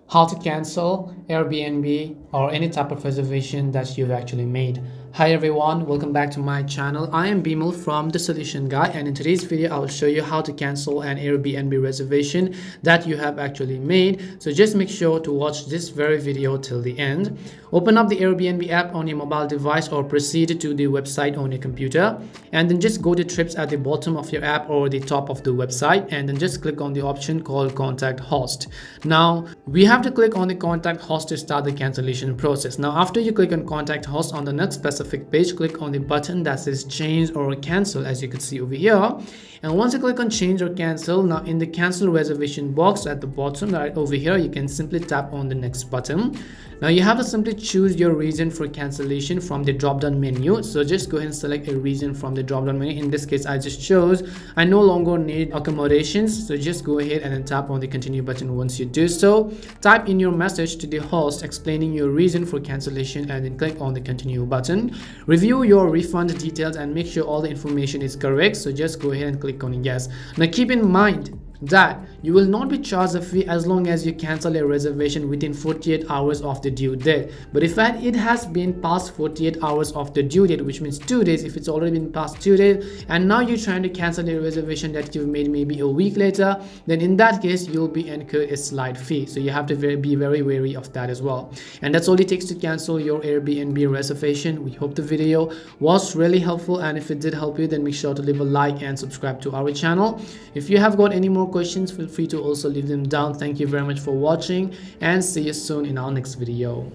how to cancel Airbnb or any type of reservation that you've actually made. Hi everyone, welcome back to my channel. I am Bimal from The Solution Guy, and in today's video I will show you how to cancel an Airbnb reservation that you have actually made. So just make sure to watch this very video till the end. Open up the Airbnb app on your mobile device or proceed to the website on your computer, and then just go to trips at the bottom of your app or the top of the website, and then just click on the option called contact host. Now we have to click on the contact host to start the cancellation process. Now after you click on contact host, on the next specific page click on the button that says change or cancel, as you can see over here. And once you click on change or cancel, now in the cancel reservation box at the bottom right over here, you can simply tap on the next button. Now you have to simply choose your reason for cancellation from the drop down menu. So just go ahead and select a reason from the drop down menu. In this case I just chose I no longer need accommodations, so just go ahead and then tap on the continue button. Once you do so, type in your message to the host explaining your reason for cancellation and then click on the continue button. Review your refund details and make sure all the information is correct, so just go ahead and click on yes. Now keep in mind that you will not be charged a fee as long as you cancel a reservation within 48 hours of the due date. But if it has been past 48 hours of the due date, which means 2 days, if it's already been past 2 days and now you're trying to cancel a reservation that you've made maybe a week later, then in that case you'll be incurred a slight fee. So you have to be very wary of that as well. And that's all it takes to cancel your Airbnb reservation. We hope the video was really helpful, and if it did help you, then make sure to leave a like and subscribe to our channel. If you have got any more questions, feel free to also leave them down. Thank you very much for watching, and see you soon in our next video.